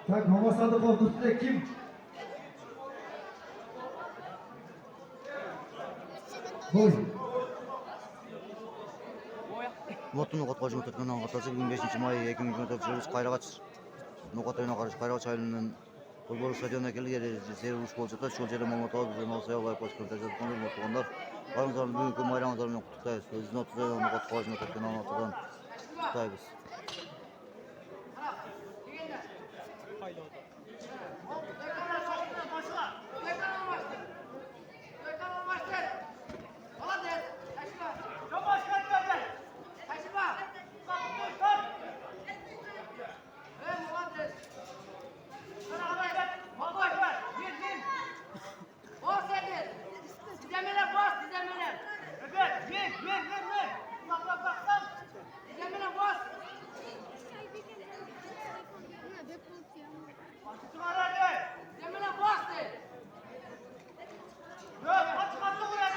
Tak, Mama Sadıkov tuttu kim? Boy. Lotun Noqot Jumturkунан қатасы 25 май 2024 жылы Қайрағач Noqot ойына қарсы Қайрағач айылының футбол стадионына келген сервис болып жатыр. Сол жерде Маматов біздің Алсаябай паспорт жазатын отырғандар. Барыңыздар бүгінгі майрамыңыздармен құттықтаймыз. Біздің отыздан Noqot Жумтуркун атынан құттықтаймыз.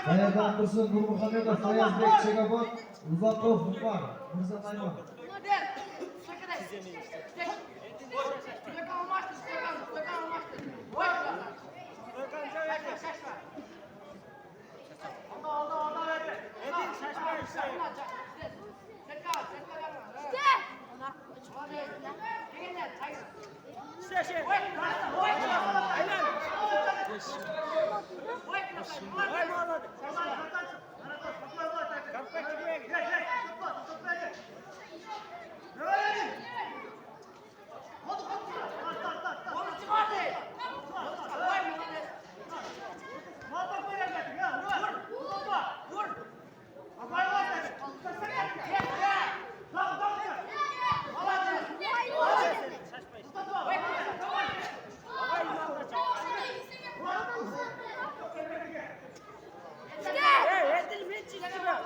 Kaya'dan Dursun Nurmuhamedov, Fayazbek Chegabon, Uzakov Umar, Mirza Nayman.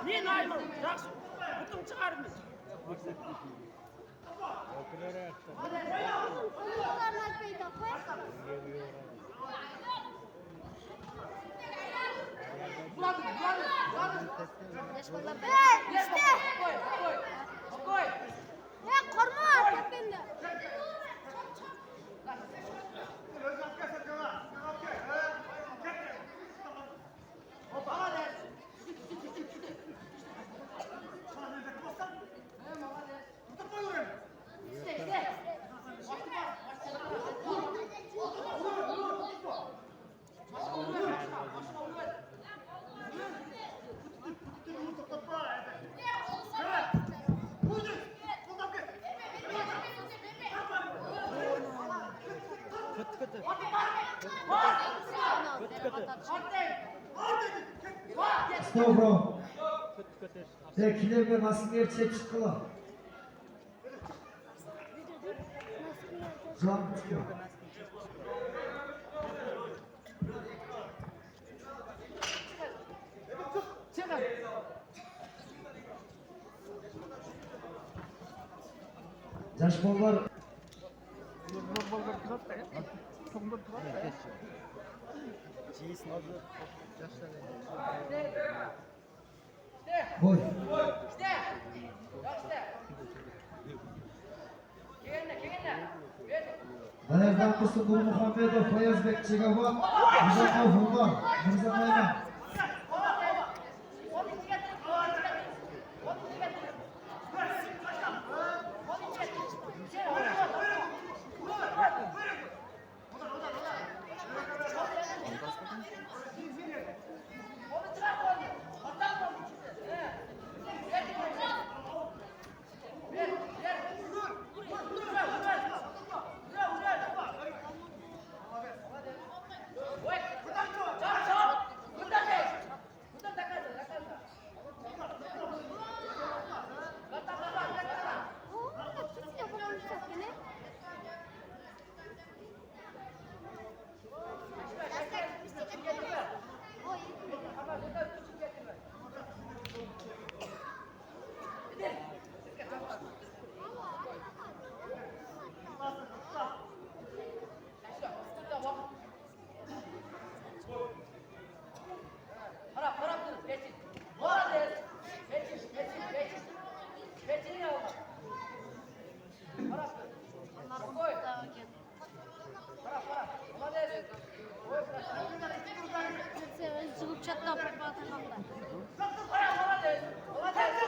Men ayman, yaxshi. Butun chiqarmiz. Stop bro. Tekiler ve maskeye çek çıktılar. Can çıkıyor. Yaş bollar. Boy. Kaya'dan Dursun Nurmuhamedov, Fayazbek Chegabon, Uzakov Umar, Mirza Nayman.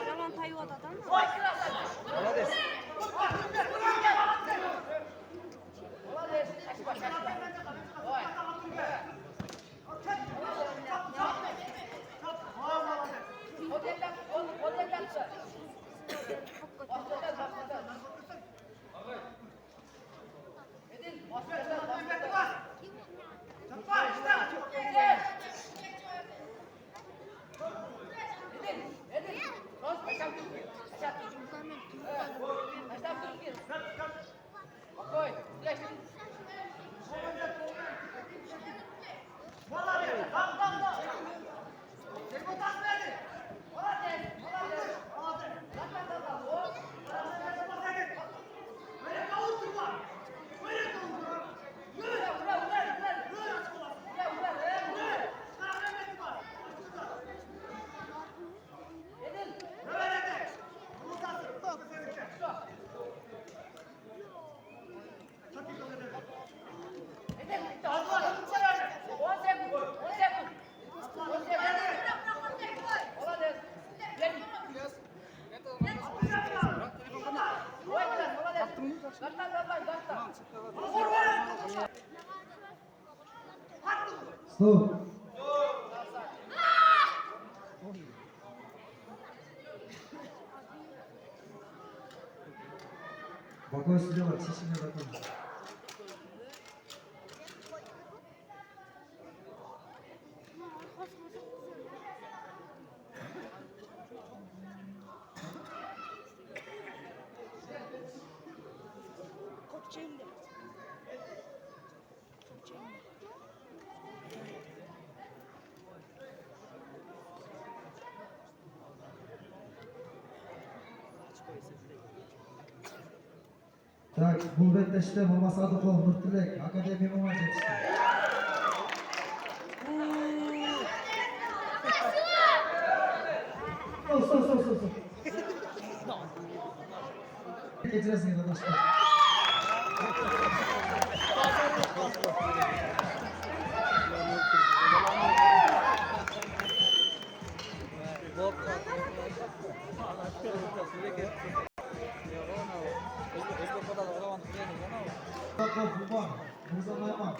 Yaman tayı odadan mı? Stop. Bakoy sürüyorlar. Çeşimle bakın. Так, бұл беттеште Мама Садықов Нұртілек, академия маман жетішті. Стоп. Geçirесің еді, достар. Садықов Бұлбан, Мырза Найман.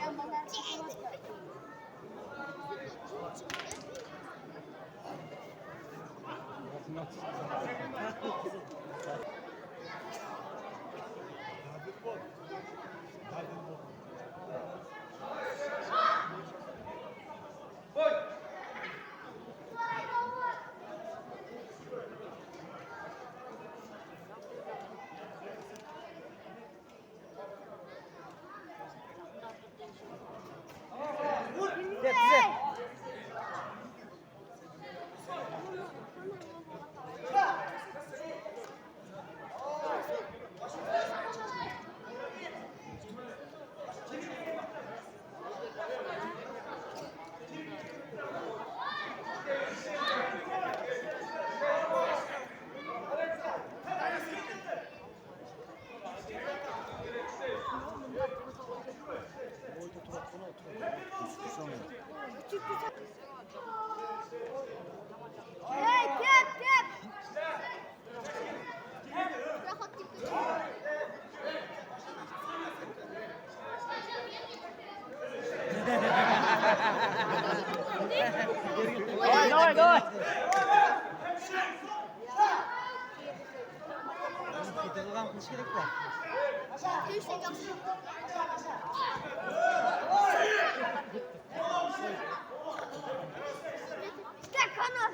Hey, gel. Давай. Gidelim kız gerek var. Kanal.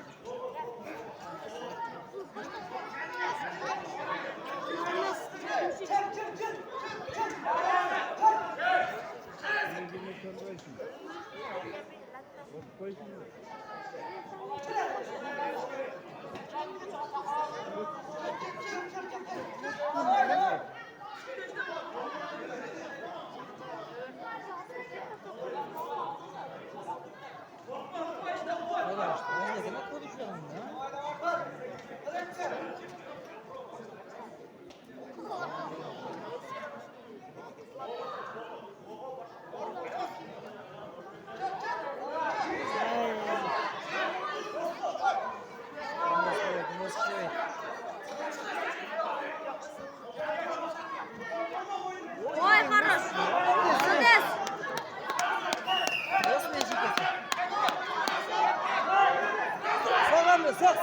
golü. Sok.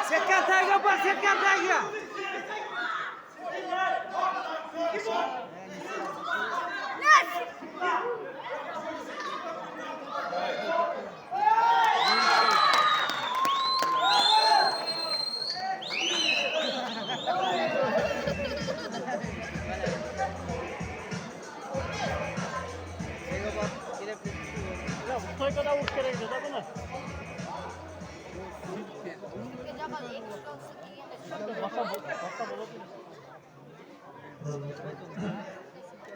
Setkan tagiga bor, setkan tagiga. Toykada vuruş gerekli de bunu.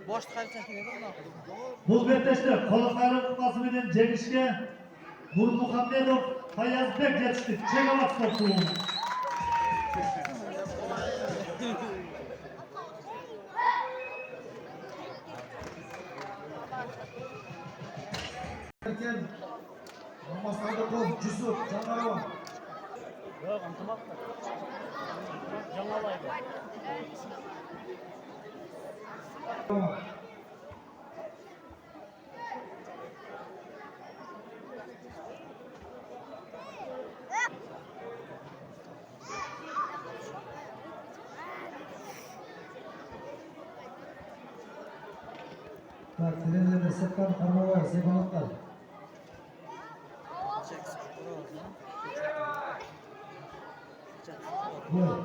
Boş qaytsa kerak. Bu betleşte Kolokarı kupası bilen Cengiş'e Nurmuhammedov Fayazbek yetişti. Çegavat topu. Erken Mama Sadıkov, Cüsur, Canarova. Yok, antamak da. Canalaydı. Tak, trenlerinde Serkan Karmova, Segonatlar. Buyur.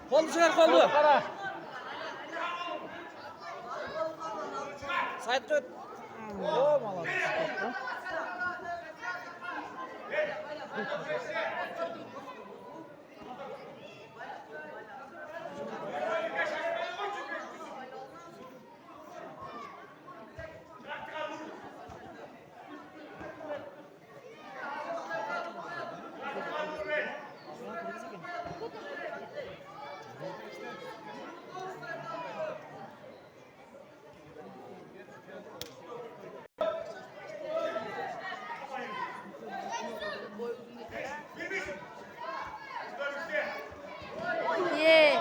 Koldu çıkar koldu. Kara. Sayt tut. Yo malan. Yeah.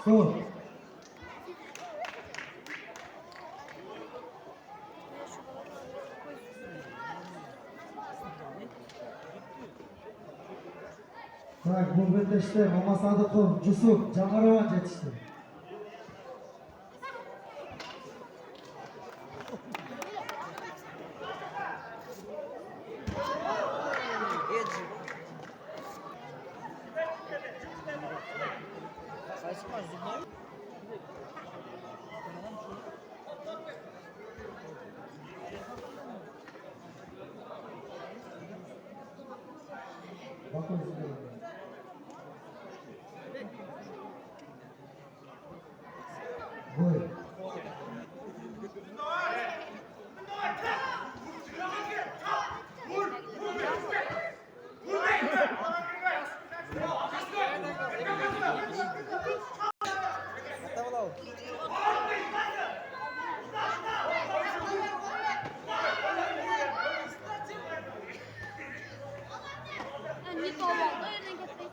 Dur. Tak, bu betleşte Mama Sadıkov, Cüsur, Canarova yetişti. Bakın size. Buyur. Nico oldu, yerine getirdik.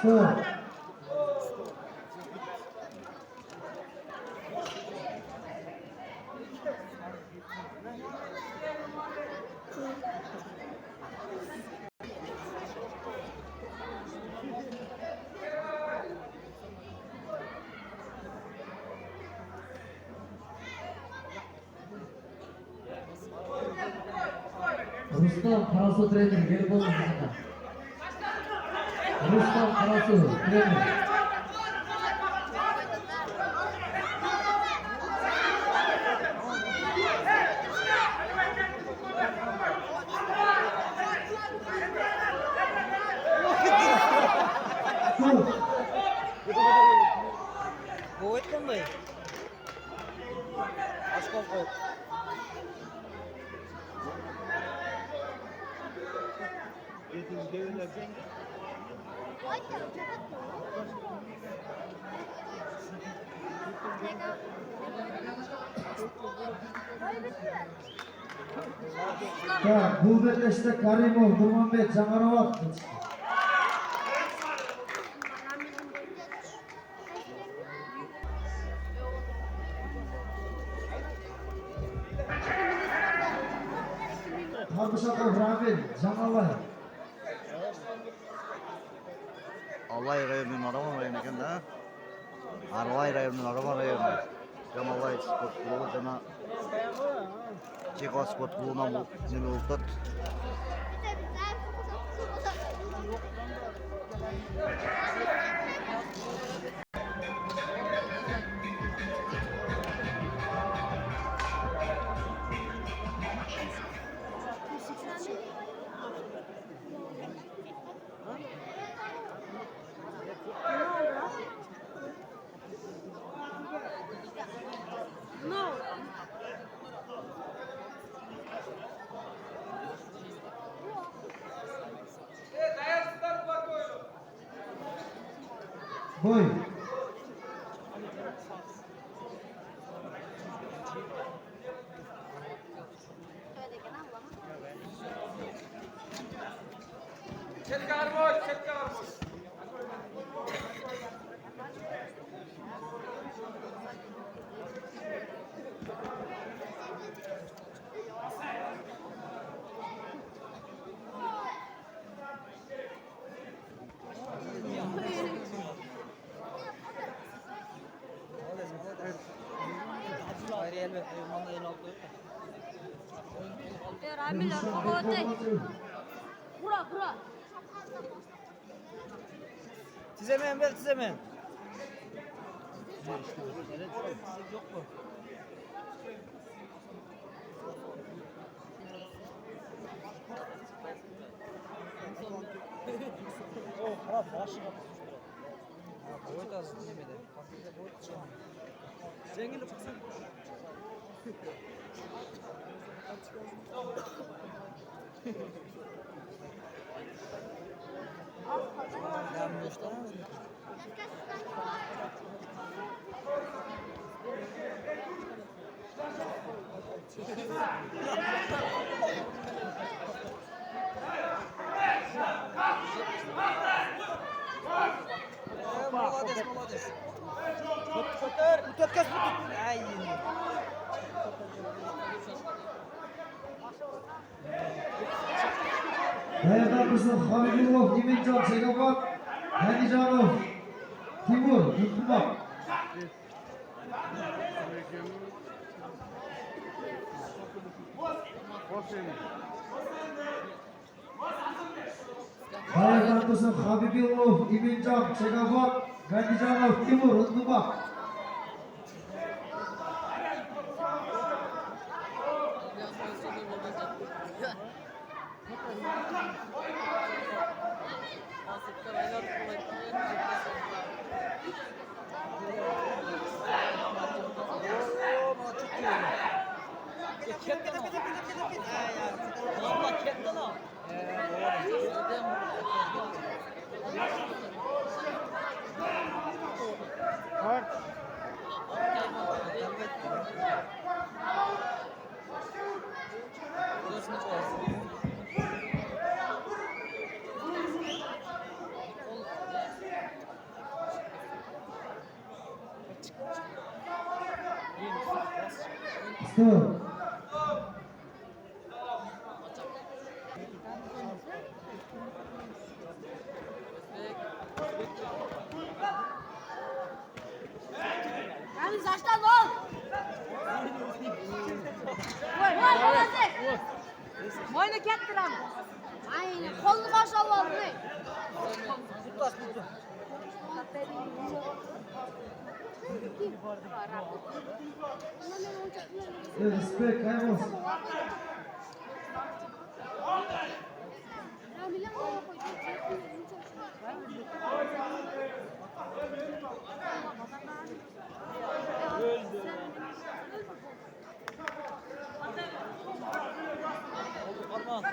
Stop. Rustam Karasu trener gelip oldu bizimle. Rustam Karasu trener. Stop. Bu etkin mi? Aşk olsun. Ya bu birleşte Karimov, Durmanbek, Cangarovat. Karbışakov, Ramil, Cangalay. Alay rayonunun arama rayonu ekan da. Arvay rayonunun arama rayonu. Jamalay sport klubu jana Cheko sport klubuna nima o'tadi? No. Boy. Ramil orqaga Bura, bura. Tizemeyen ver tizemeyen. Boyut az demedi. Fakirde boyut çıkıyor. Zengin de baksana. Devam göster. Молодец, молодец. Тут Ай, Dayanlarımızın Hamidullah, Emincan, Çekabat, Hanicanov, Timur, Yutkumak. Dayanlarımızın Habibullah, Emincan, Çekabat, Hanicanov, Timur, Yutkumak. Stop. Ramiz açtan ol. Voy Borazek. Moyni ketdi Ramiz. Ayni qo'lni bosh oldi. Tuttas tuttu. Respect, Amos. Oldu Karman.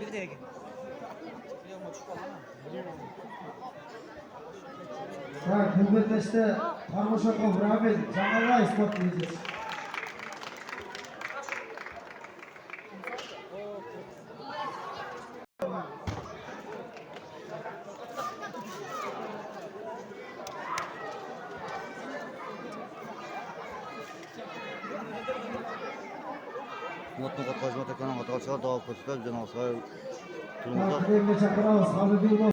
Bir de yegin. Yok çık oldu Tak, Nurbeteş'te Karmaşakov Ramil, Canavay spor diyeceğiz. Lotni qotqazma tekanın qatqazsa dağ ko'rsatib, janob soy Tak, Remle Çakıravuz, Habibi